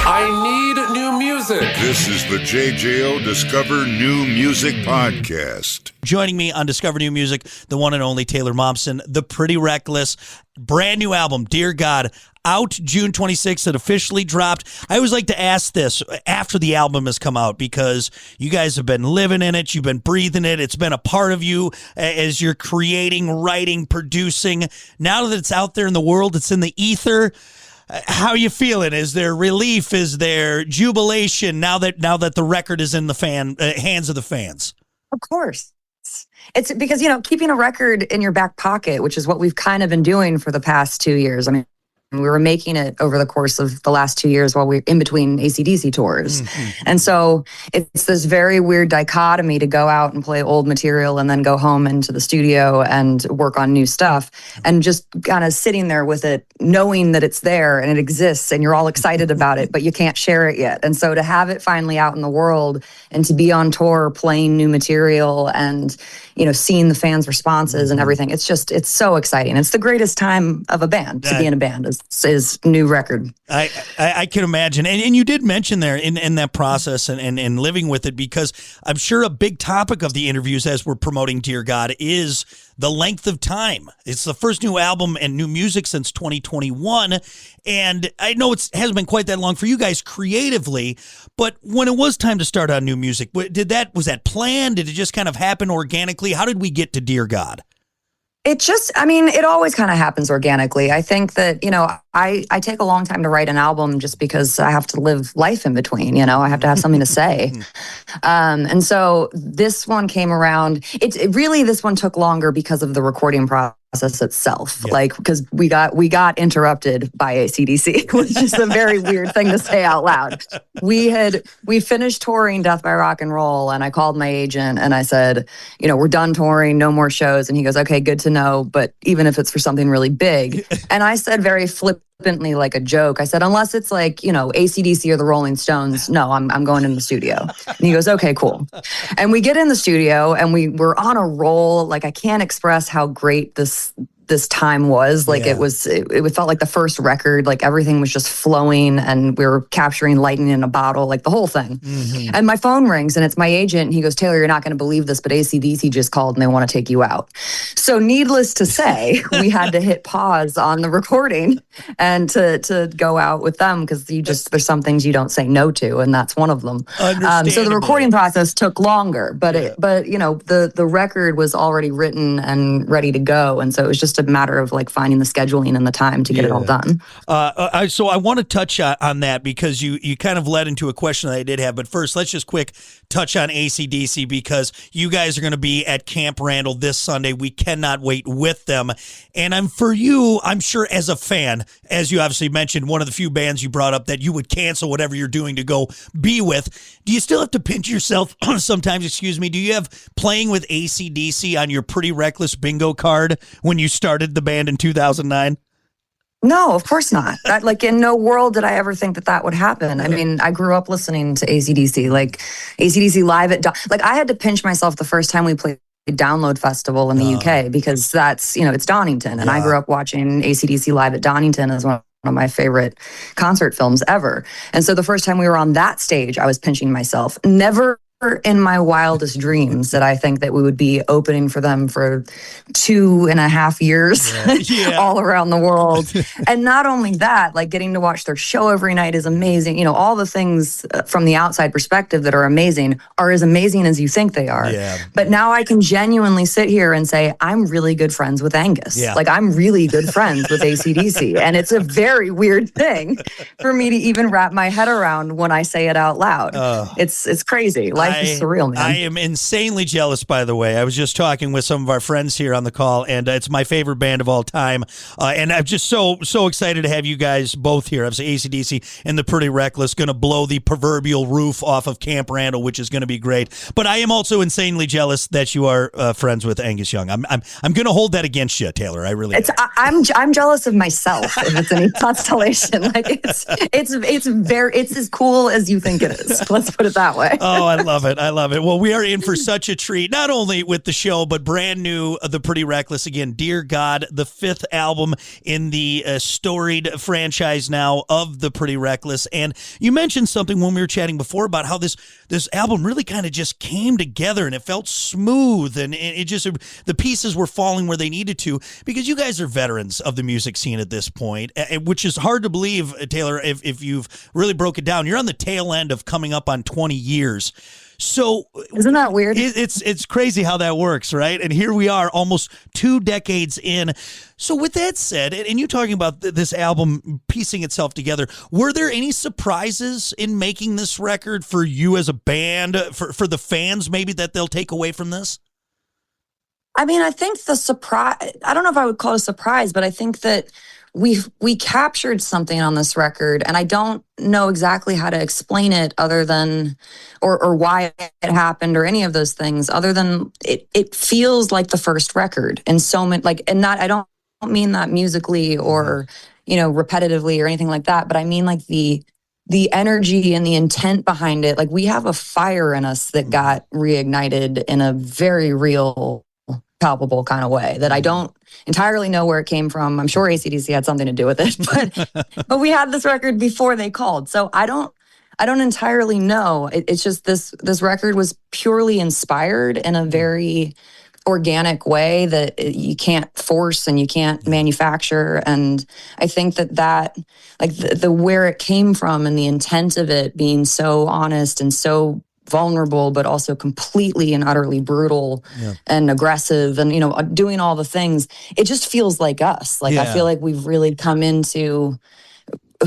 I need new music. This is the JJO Discover New Music Podcast. Joining me on Discover New Music, the one and only Taylor Momsen, the Pretty Reckless, brand new album, Dear God, out June 26th. It officially dropped. I always like to ask this after the album has come out because you guys have been living in it. You've been breathing it. It's been a part of you as you're creating, writing, producing. Now that it's out there in the world, it's in the ether. How are you feeling? Is there relief? Is there jubilation now that the record is in the hands of the fans? Of course. It's because, keeping a record in your back pocket, which is what we've kind of been doing for the past 2 years. I mean, we were making it over the course of the last 2 years while we were in between AC/DC tours. Mm-hmm. And so it's this very weird dichotomy to go out and play old material and then go home into the studio and work on new stuff, and just kind of sitting there with it, knowing that it's there and it exists and you're all excited about it, but you can't share it yet. And so to have it finally out in the world and to be on tour playing new material and, seeing the fans' responses and everything, it's so exciting. It's the greatest time of a band to be in a band is new record. I can imagine. And you did mention there in that process and living with it, because I'm sure a big topic of the interviews as we're promoting Dear God is the length of time. It's the first new album and new music since 2021. And I know it hasn't been quite that long for you guys creatively, but when it was time to start on new music, was that planned? Did it just kind of happen organically? How did we get to Dear God? It always kind of happens organically. I think that, I take a long time to write an album just because I have to live life in between, I have to have something to say. And so this one came around, this one took longer because of the recording process itself, because we got interrupted by AC/DC, which is a very weird thing to say out loud. We finished touring Death by Rock and Roll, and I called my agent and I said, we're done touring, no more shows. And he goes, okay, good to know, but even if it's for something really big. And I said very flippantly, like a joke, I said, unless it's like, AC/DC or the Rolling Stones, no, I'm going in the studio. And he goes, okay, cool. And we get in the studio and we're on a roll. Like, I can't express how great this time was. Like, it felt like the first record, like everything was just flowing and we were capturing lightning in a bottle, like the whole thing. Mm-hmm. And my phone rings and it's my agent and he goes, Taylor, you're not going to believe this, but AC/DC just called and they want to take you out. So needless to say, we had to hit pause on the recording and to go out with them, because there's some things you don't say no to, and that's one of them. So the recording process took longer, but the record was already written and ready to go. And so it was just a matter of like finding the scheduling and the time to get it all done. So I want to touch on that because you kind of led into a question that I did have. But first, let's just quick touch on AC/DC, because you guys are going to be at Camp Randall this Sunday. We cannot wait with them. And I'm sure as a fan, as you obviously mentioned, one of the few bands you brought up that you would cancel whatever you're doing to go be with. Do you still have to pinch yourself sometimes? Do you have playing with AC/DC on your Pretty Reckless bingo card when you started the band in 2009? No, of course not. In no world did I ever think that would happen. I mean, I grew up listening to AC/DC, like AC/DC live at, I had to pinch myself the first time we played Download Festival in the UK, because that's, it's Donington. And I grew up watching AC/DC live at Donington as one of my favorite concert films ever. And so the first time we were on that stage, I was pinching myself. Never in my wildest dreams that I think that we would be opening for them for 2.5 years all around the world. And not only that, like getting to watch their show every night is amazing. All the things from the outside perspective that are amazing are as amazing as you think they are. Yeah. But now I can genuinely sit here and say, I'm really good friends with Angus. Yeah. Like, I'm really good friends with AC/DC. And it's a very weird thing for me to even wrap my head around when I say it out loud. It's crazy. Life is surreal, man. I am insanely jealous, by the way. I was just talking with some of our friends here on the call, and it's my favorite band of all time. And I'm just so excited to have you guys both here. Obviously, AC/DC and the Pretty Reckless going to blow the proverbial roof off of Camp Randall, which is going to be great. But I am also insanely jealous that you are friends with Angus Young. I'm going to hold that against you, Taylor. I really am. I'm jealous of myself, if it's any constellation. Like, it's as cool as you think it is. Let's put it that way. Oh, I love love it. I love it. Well, we are in for such a treat, not only with the show, but brand new, The Pretty Reckless. Again, Dear God, the 5th album in the storied franchise now of The Pretty Reckless. And you mentioned something when we were chatting before about how this album really kind of just came together and it felt smooth and it just, the pieces were falling where they needed to, because you guys are veterans of the music scene at this point, which is hard to believe, Taylor, if you've really broke it down. You're on the tail end of coming up on 20 years. So isn't that weird? It's crazy how that works, right? And here we are almost 2 decades in. So with that said, and you talking about this album piecing itself together, were there any surprises in making this record for you as a band, for the fans maybe that they'll take away from this? I mean, I think the surprise, I don't know if I would call it a surprise, but I think that we captured something on this record, and I don't know exactly how to explain it other than, or why it happened or any of those things, other than it feels like the first record. And so many, like, and not, I don't mean that musically or, repetitively or anything like that, but I mean like the energy and the intent behind it. Like, we have a fire in us that got reignited in a very real, palpable kind of way that I don't entirely know where it came from. I'm sure AC/DC had something to do with it, but we had this record before they called. So I don't entirely know. It's just this record was purely inspired in a very organic way that you can't force and you can't manufacture. And I think that like the where it came from and the intent of it being so honest and so vulnerable, but also completely and utterly brutal and aggressive and, doing all the things. It just feels like us. Like, I feel like we've really come into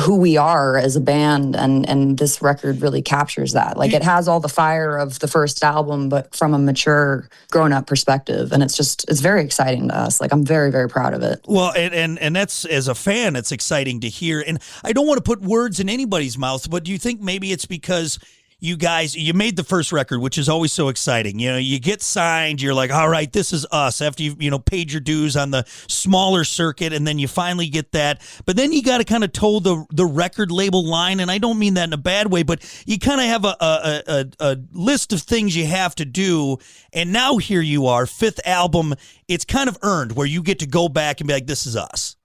who we are as a band, and this record really captures that. Like, it has all the fire of the first album, but from a mature, grown-up perspective. And it's very exciting to us. Like, I'm very, very proud of it. Well, and that's, as a fan, it's exciting to hear. And I don't want to put words in anybody's mouth, but do you think maybe it's because you guys, you made the first record, which is always so exciting. You get signed, you're like, all right, this is us, after you've, paid your dues on the smaller circuit, and then you finally get that. But then you got to kind of toe the record label line, and I don't mean that in a bad way, but you kind of have a list of things you have to do, and now here you are, 5th album, it's kind of earned, where you get to go back and be like, this is us.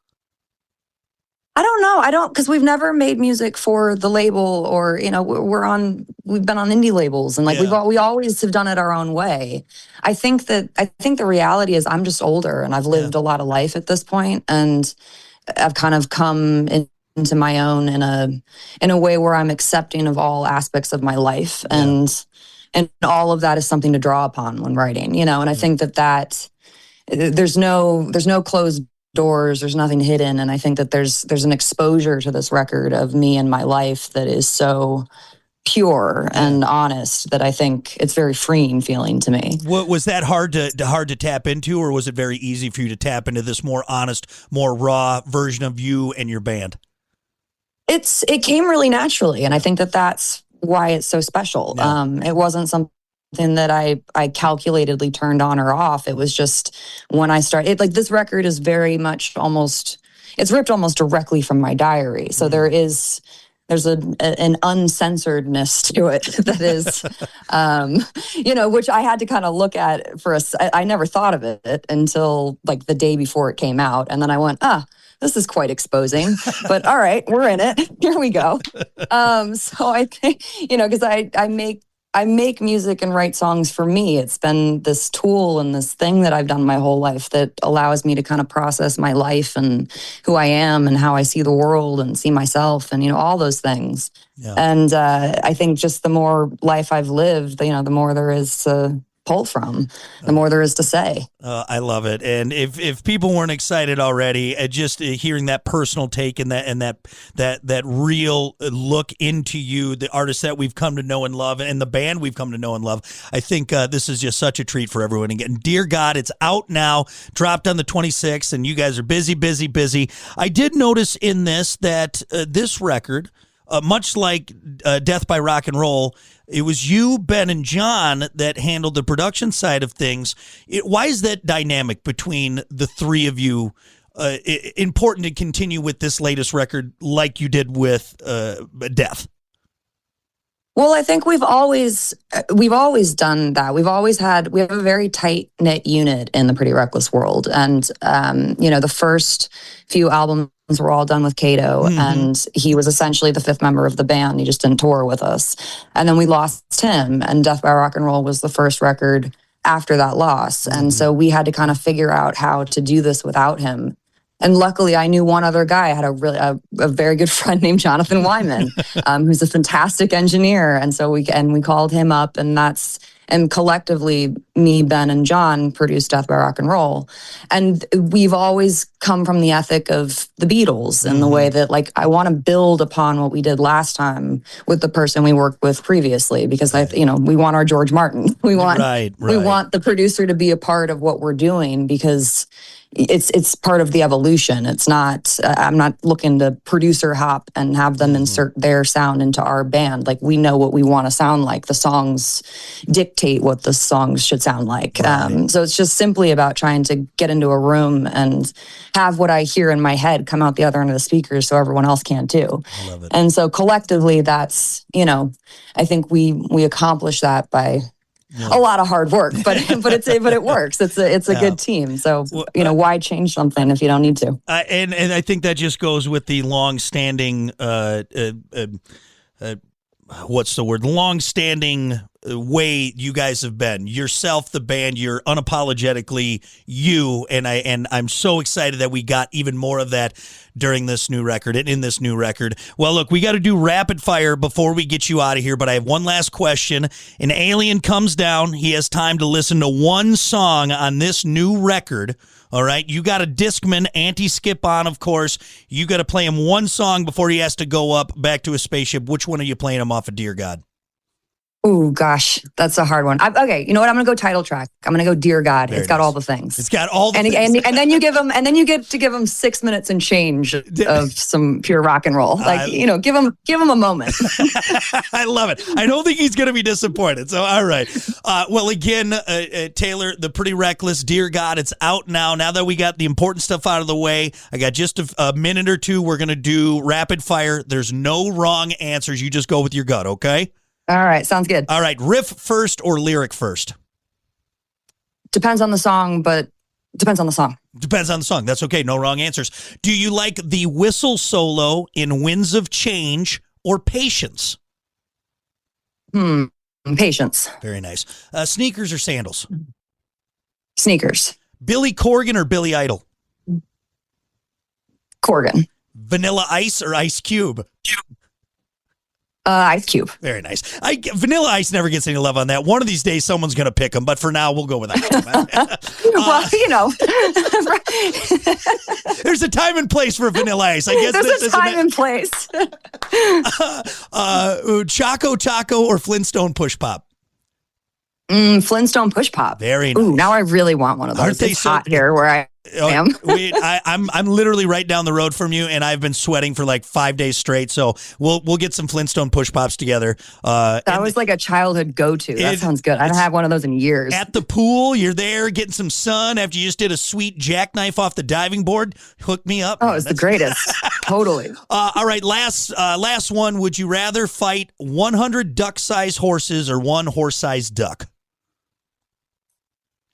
I don't know. Because we've never made music for the label, or, we've been on indie labels, and like we always have done it our own way. I think the reality is I'm just older and I've lived a lot of life at this point, and I've kind of come into my own in a way where I'm accepting of all aspects of my life, and all of that is something to draw upon when writing, and I think that there's no closed doors, there's nothing hidden, and I think that there's an exposure to this record of me and my life that is so pure and honest that I think it's very freeing feeling to me. What was that hard to tap into, or was it very easy for you to tap into this more honest, more raw version of you and your band? It came really naturally, and I think that that's why it's so special. It wasn't something that I calculatedly turned on or off. It was just when I started, like, this record is very much it's ripped almost directly from my diary. So there's an uncensoredness to it that is, which I had to kind of look at I never thought of it until like the day before it came out. And then I went, this is quite exposing, but all right, we're in it. Here we go. So I think, because I make music and write songs for me. It's been this tool and this thing that I've done my whole life that allows me to kind of process my life and who I am and how I see the world and see myself and, all those things. Yeah. And I think just the more life I've lived, the more there is to pull from, the more there is to say. I love it. And if people weren't excited already, just hearing that personal take and that real look into you, the artist that we've come to know and love, and the band we've come to know and love, I think this is just such a treat for everyone. Again, Dear God, it's out now, dropped on the 26th, and you guys are busy, busy, busy. I did notice in this that this record, much like Death by Rock and Roll, it was you, Ben, and John that handled the production side of things. Why is that dynamic between the three of you important to continue with this latest record like you did with Death? Well, I think we've always done that. We have a very tight knit unit in the Pretty Reckless world, and the first few albums were all done with Kato, and he was essentially the fifth member of the band. He just didn't tour with us, and then we lost him, and Death by Rock and Roll was the first record after that loss, and so we had to kind of figure out how to do this without him. And luckily, I knew one other guy. I had a very good friend named Jonathan Wyman, who's a fantastic engineer. And so we called him up, and collectively, me, Ben, and John produced Death by Rock and Roll. And we've always come from the ethic of the Beatles in the way that, like, I want to build upon what we did last time with the person we worked with previously, because we want our George Martin. We want we want the producer to be a part of what we're doing, because it's part of the evolution. It's not, I'm not looking to producer hop and have them insert their sound into our band. Like, we know what we want to sound like. The songs dictate what the songs should sound like. Right. So it's just simply about trying to get into a room and have what I hear in my head come out the other end of the speakers so everyone else can too. I love it. And so collectively, that's, I think we accomplish that by a lot of hard work, but it works. It's a good team. So why change something if you don't need to? And I think that just goes with the long-standing what's the word? Long-standing way you guys have been. Yourself, the band, you're unapologetically you, and I'm so excited that we got even more of that during this new record and in this new record. Well, look, we got to do rapid fire before we get you out of here, but I have one last question. An alien comes down. He has time to listen to one song on this new record. All right, you got a Discman anti-skip on, of course. You got to play him one song before he has to go up back to his spaceship. Which one are you playing him off of Dear God? Oh, gosh, that's a hard one. Okay, you know what? I'm going to go title track. I'm going to go Dear God. Very It's got nice. all the things. It's got all the and, things. and then you get to give him 6 minutes and change of some pure rock and roll. Like, give him a moment. I love it. I don't think he's going to be disappointed. So, all right. Well, again, Taylor, the Pretty Reckless, Dear God, it's out now. Now that we got the important stuff out of the way, I got just a minute or two. We're going to do rapid fire. There's no wrong answers. You just go with your gut, okay? All right, sounds good. All right, riff first or lyric first? Depends on the song, but depends on the song. Depends on the song. That's okay. No wrong answers. Do you like the whistle solo in Winds of Change or Patience? Patience. Very nice. Sneakers or sandals? Sneakers. Billy Corgan or Billy Idol? Corgan. Vanilla Ice or Ice Cube? Ice Cube. Very nice. Vanilla Ice never gets any love on that. One of these days, someone's going to pick him, but for now, we'll go with that. Well, There's a time and place for Vanilla Ice. I guess there's a time and place. Choco Taco or Flintstone Push Pop? Flintstone Push Pop. Very nice. Ooh, now I really want one of those. Aren't they it's so hot here where I am. I'm literally right down the road from you, and I've been sweating for like 5 days straight. So we'll get some Flintstone Push Pops together. That was like a childhood go-to. That sounds good. I don't have one of those in years. At the pool, you're there getting some sun after you just did a sweet jackknife off the diving board. Hook me up. Oh, it's the greatest. Totally. All right, last one. Would you rather fight 100 duck-sized horses or one horse-sized duck?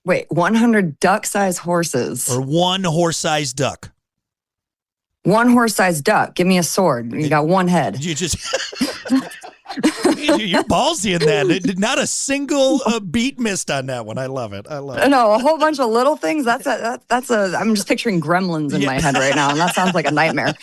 Wait, 100 duck-sized horses. Or one horse-sized duck? One horse-sized duck. Give me a sword. You got one head. You just... You're ballsy in that. Not a single beat missed on that one. I love it. No, a whole bunch of little things. I'm just picturing gremlins in my head right now, and that sounds like a nightmare.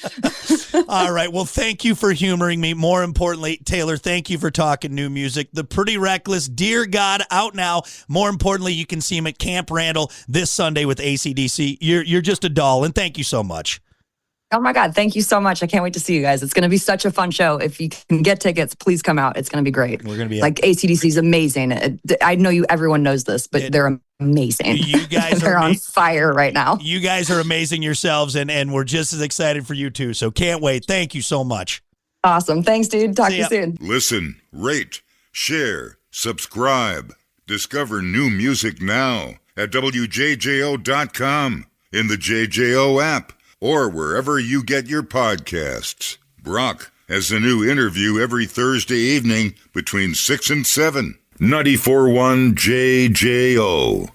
All right. Well, thank you for humoring me. More importantly, Taylor, thank you for talking new music. The Pretty Reckless, Dear God, out now. More importantly, you can see him at Camp Randall this Sunday with AC/DC. You're just a doll, and thank you so much. Oh my God, thank you so much. I can't wait to see you guys. It's going to be such a fun show. If you can get tickets, please come out. It's going to be great. We're going to be like AC/DC is amazing. I know everyone knows this, but they're amazing. You guys they're on fire right now. You guys are amazing yourselves, and we're just as excited for you too. So can't wait. Thank you so much. Awesome. Thanks, dude. Talk to you soon. Listen, rate, share, subscribe. Discover new music now at WJJO.com, in the JJO app, or wherever you get your podcasts. Brock has a new interview every Thursday evening between 6 and 7. 94.1 JJO.